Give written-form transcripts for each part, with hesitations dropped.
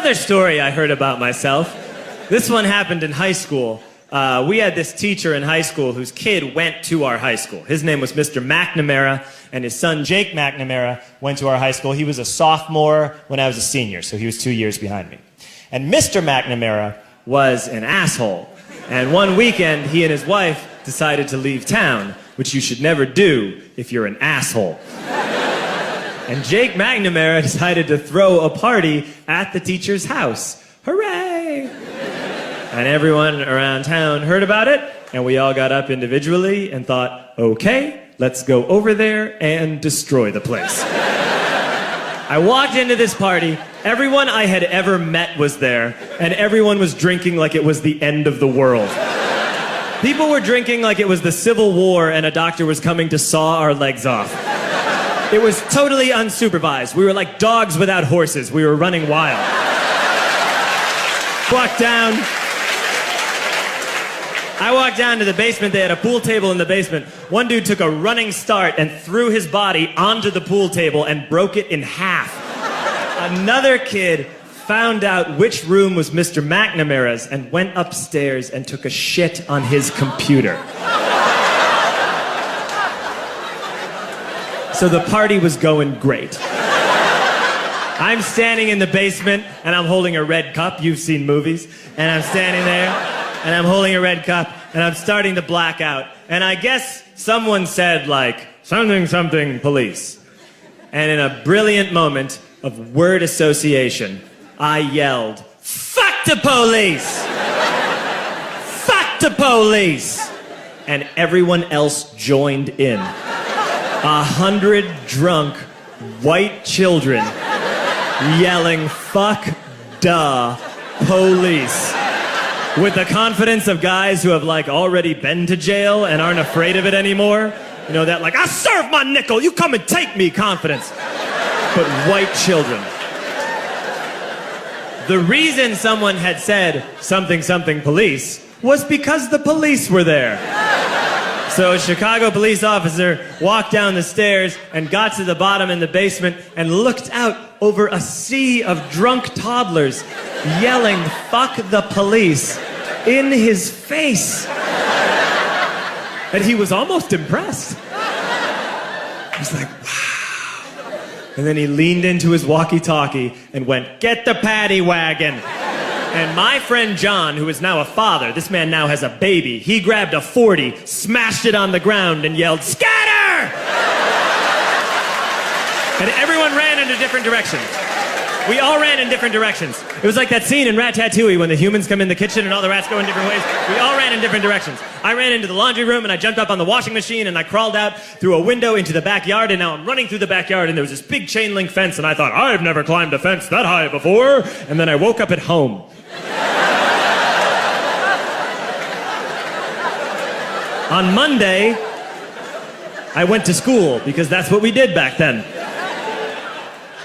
another story I heard about myself. This one happened in high school. We had this teacher in high school whose kid went to our high school. His name was Mr. McNamara, and his son Jake McNamara went to our high school. He was a sophomore when I was a senior, so he was 2 years behind me. And Mr. McNamara was an asshole. And one weekend, he and his wife decided to leave town, which you should never do if you're an asshole. And Jake McNamara decided to throw a party at the teacher's house. Hooray! And everyone around town heard about it, and we all got up individually and thought, okay, let's go over there and destroy the place. I walked into this party, everyone I had ever met was there, and everyone was drinking like it was the end of the world. People were drinking like it was the Civil War and a doctor was coming to saw our legs off. It was totally unsupervised. We were like dogs without horses. We were running wild. I walked down to the basement. They had a pool table in the basement. One dude took a running start and threw his body onto the pool table and broke it in half. Another kid found out which room was Mr. McNamara's and went upstairs and took a shit on his computer. So the party was going great. I'm standing in the basement and I'm holding a red cup. You've seen movies. And I'm standing there and I'm holding a red cup and I'm starting to black out. And I guess someone said like, something, something, police. And in a brilliant moment of word association, I yelled, fuck the police! Fuck the police! And everyone else joined in. 100 drunk white children yelling, fuck the police. With the confidence of guys who have like already been to jail and aren't afraid of it anymore. You know, that like, I serve my nickel, you come and take me confidence. But white children. The reason someone had said something, something police was because the police were there. So a Chicago police officer walked down the stairs and got to the bottom in the basement and looked out over a sea of drunk toddlers yelling, fuck the police, in his face. And he was almost impressed. He was like, wow. And then he leaned into his walkie-talkie and went, get the paddy wagon. And my friend John, who is now a father, this man now has a baby, he grabbed a 40, smashed it on the ground, and yelled, scatter! And everyone ran in different directions. We all ran in different directions. It was like that scene in Ratatouille when the humans come in the kitchen and all the rats go in different ways. We all ran in different directions. I ran into the laundry room and I jumped up on the washing machine and I crawled out through a window into the backyard, and now I'm running through the backyard and there was this big chain link fence and I thought, I've never climbed a fence that high before. And then I woke up at home. On Monday, I went to school because that's what we did back then.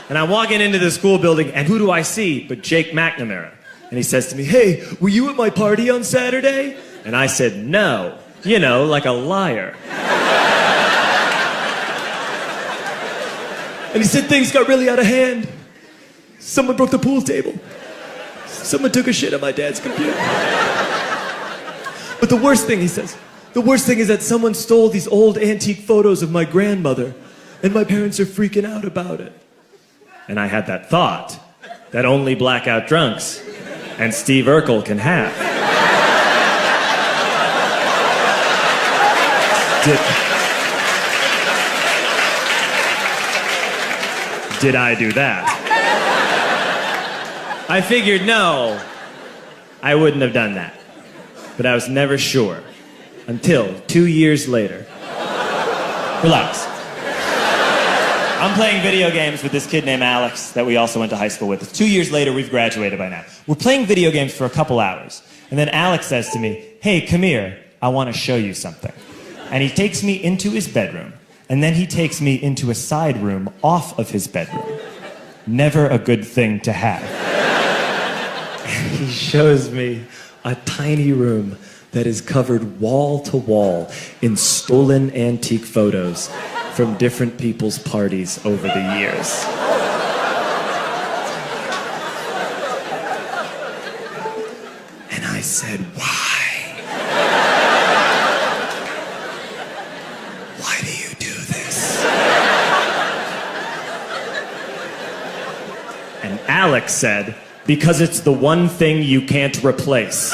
And I'm walking into the school building, and who do I see but Jake McNamara? And he says to me, hey, were you at my party on Saturday? And I said, no. You know, like a liar. And he said things got really out of hand. Someone broke the pool table. Someone took a shit on my dad's computer. But the worst thing, he says, the worst thing is that someone stole these old antique photos of my grandmother, and my parents are freaking out about it. And I had that thought that only blackout drunks and Steve Urkel can have. Did I do that? I figured, no, I wouldn't have done that. But I was never sure until 2 years later. Relax. I'm playing video games with this kid named Alex that we also went to high school with. 2 years later, we've graduated by now. We're playing video games for a couple hours. And then Alex says to me, hey, come here, I want to show you something. And he takes me into his bedroom. And then he takes me into a side room off of his bedroom. Never a good thing to have. He shows me a tiny room that is covered wall to wall in stolen antique photos from different people's parties over the years. said, why? Why do you do this? And Alex said, because it's the one thing you can't replace.